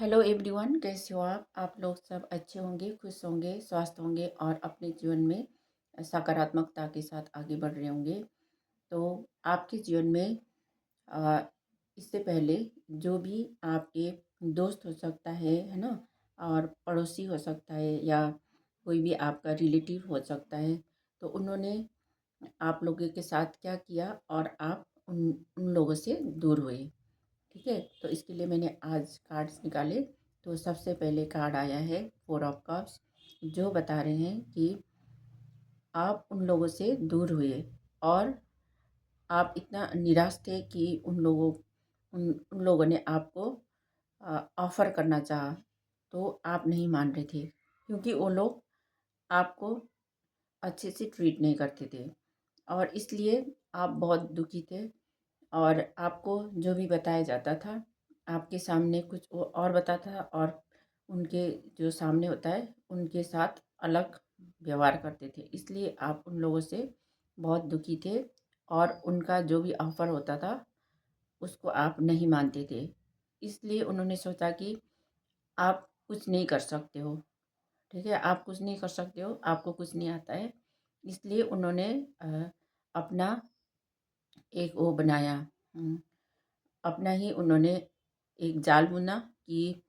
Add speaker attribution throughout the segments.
Speaker 1: Hello everyone, कैसे हो आप लोग सब अच्छे होंगे, खुश होंगे, स्वस्थ होंगे और अपने जीवन में सकारात्मकता के साथ आगे बढ़ रहे होंगे। तो आपके जीवन में अ, इससे पहले जो भी आपके दोस्त हो सकता है ना? और पड़ोसी हो सकता है या कोई भी आपका रिलेटिव हो सकता है। तो उन्होंने आप लोगों के साथ क्या किया और आप उन उन लोगों से दूर हुए। ठीक है, तो इसके लिए मैंने आज कार्ड्स निकाले। तो सबसे पहले कार्ड आया है फोर ऑफ कप्स, जो बता रहे हैं कि आप उन लोगों से दूर हुए और आप इतना निराश थे कि उन लोगों ने आपको ऑफ़र करना चाहा, तो आप नहीं मान रहे थे क्योंकि वो लोग आपको अच्छे से ट्रीट नहीं करते थे और इसलिए आप बहुत दुखी थे। और आपको जो भी बताया जाता था, आपके सामने कुछ वो और बताता था और उनके जो सामने होता है, उनके साथ अलग व्यवहार करते थे। इसलिए आप उन लोगों से बहुत दुखी थे और उनका जो भी ऑफ़र होता था, उसको आप नहीं मानते थे। इसलिए उन्होंने सोचा कि आप कुछ नहीं कर सकते हो, ठीक है? आप कुछ नहीं कर सकते हो, आपको कुछ नहीं आता है। इसलिए उन्होंने अपना एक वो बनाया, हुँ। अपना ही उन्होंने एक जाल बुना कि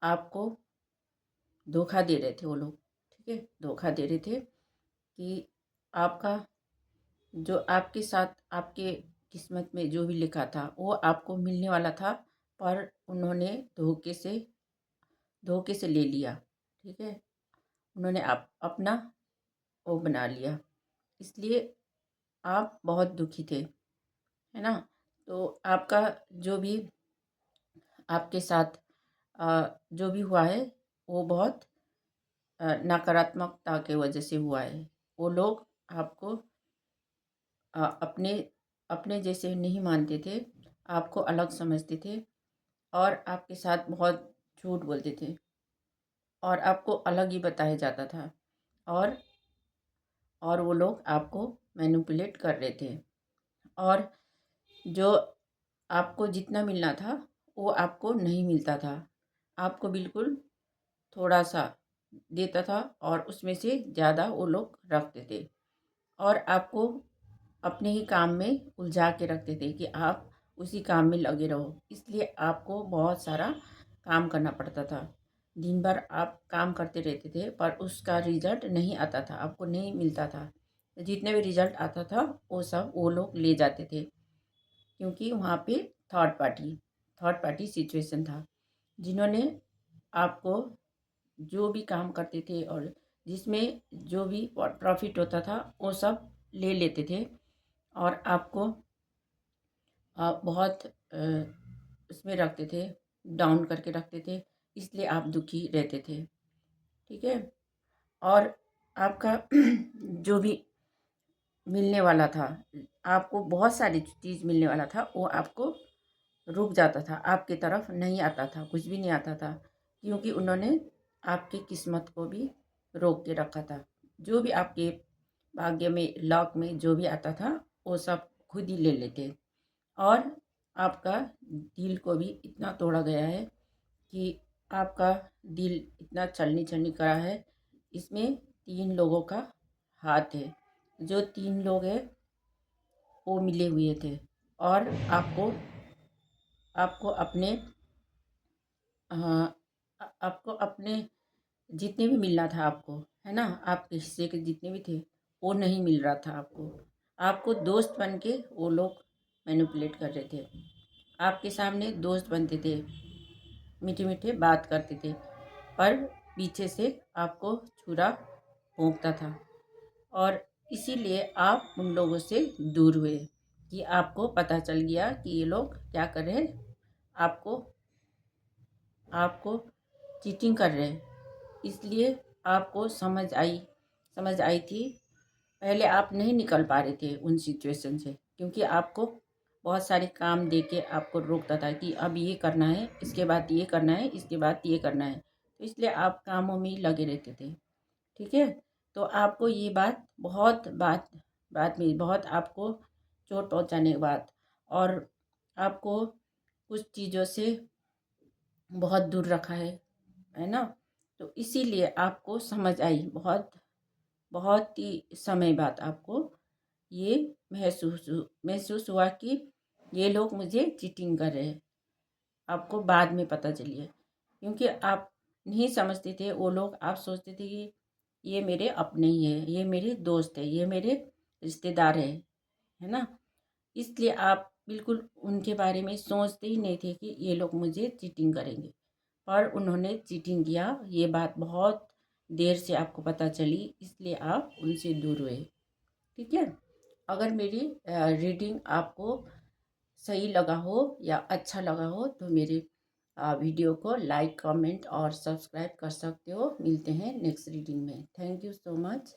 Speaker 1: आपको धोखा दे रहे थे वो लोग, ठीक है? धोखा दे रहे थे कि आपका जो आपके साथ आपके किस्मत में जो भी लिखा था, वो आपको मिलने वाला था, पर उन्होंने धोखे से ले लिया, ठीक है? उन्होंने आप अपना वो बना लिया, इसलिए आप बहुत दुखी थे, है ना? तो आपका जो भी आपके साथ जो भी हुआ है, वो बहुत नकारात्मकता के वजह से हुआ है। वो लोग आपको अपने अपने जैसे नहीं मानते थे, आपको अलग समझते थे और आपके साथ बहुत झूठ बोलते थे और आपको अलग ही बताया जाता था और वो लोग आपको मैनिपुलेट कर रहे थे और जो आपको जितना मिलना था, वो आपको नहीं मिलता था। आपको बिल्कुल थोड़ा-सा देता था और उसमें से ज़्यादा वो लोग रखते थे और आपको अपने ही काम में उलझा के रखते थे कि आप उसी काम में लगे रहो। इसलिए आपको बहुत सारा काम करना पड़ता था। दिन भर आप काम करते रहते थे पर उसका रिज़ल्ट नहीं आता था, आपको नहीं मिलता था। जितने भी रिज़ल्ट आता था वो सब वो लोग ले जाते थे क्योंकि वहाँ पे थर्ड पार्टी सिचुएशन था। जिन्होंने आपको जो भी काम करते थे और जिसमें जो भी प्रॉफ़िट होता था वो सब ले लेते थे और आपको बहुत उसमें रखते थे, डाउन करके रखते थे, इसलिए आप दुखी रहते थे, ठीक है? और आपका जो भी मिलने वाला था, आपको बहुत सारी चीज़ मिलने वाला था, वो आपको रुक जाता था, आपकी तरफ नहीं आता था, कुछ भी नहीं आता था, क्योंकि उन्होंने आपकी किस्मत को भी रोक के रखा था। जो भी आपके भाग्य में, लक में जो भी आता था, वो सब खुद ही ले लेते और आपका दिल को भी इतना तोड़ा गया है कि आपका दिल इतना छलनी-छलनी करा है। इसमें 3 लोगों का हाथ है। जो 3 लोग हैं, वो मिले हुए थे और आपको आपको अपने अ, आपको अपने जितने भी मिलना था आपको, है ना? आपके हिस्से के जितने भी थे, वो नहीं मिल रहा था आपको। आपको दोस्त बन के वो लोग मैनिपुलेट कर रहे थे। आपके सामने दोस्त बनते थे, मीठे-मीठे बात करते थे, पर पीछे से आपको छुरा भोंकता था और इसीलिए आप उन लोगों से दूर हुए कि आपको पता चल गया कि ये लोग क्या कर रहे हैं, आपको आपको चीटिंग कर रहे हैं। इसलिए आपको समझ आई थी। पहले आप नहीं निकल पा रहे थे उन सिचुएशन से क्योंकि आपको बहुत सारे काम दे के आपको रोकता था कि अब ये करना है, इसके बाद ये करना है, इसके बाद ये करना है। तो इसलिए आप कामों में ही लगे रहते थे, ठीक है? तो आपको ये बात में बहुत आपको चोट पहुँचाने के बाद और आपको कुछ चीज़ों से बहुत दूर रखा है ना? तो इसीलिए आपको समझ आई, बहुत बहुत ही समय बाद आपको ये महसूस हुआ कि ये लोग मुझे चीटिंग कर रहे हैं। आपको बाद में पता चली है, क्योंकि आप नहीं समझते थे वो लोग, आप सोचते थे कि ये मेरे अपने ही हैं, ये मेरे दोस्त हैं, ये मेरे रिश्तेदार हैं, है ना? इसलिए आप बिल्कुल उनके बारे में सोचते ही नहीं थे कि ये लोग मुझे चीटिंग करेंगे। पर उन्होंने चीटिंग किया, ये बात बहुत देर से आपको पता चली, इसलिए आप उनसे दूर हुए। ठीक है? अगर मेरी रीडिंग आपको सही लगा हो या अच्छा लगा हो तो मेरे वीडियो को लाइक, कमेंट और सब्सक्राइब कर सकते हो। मिलते हैं नेक्स्ट रीडिंग में। Thank you so much.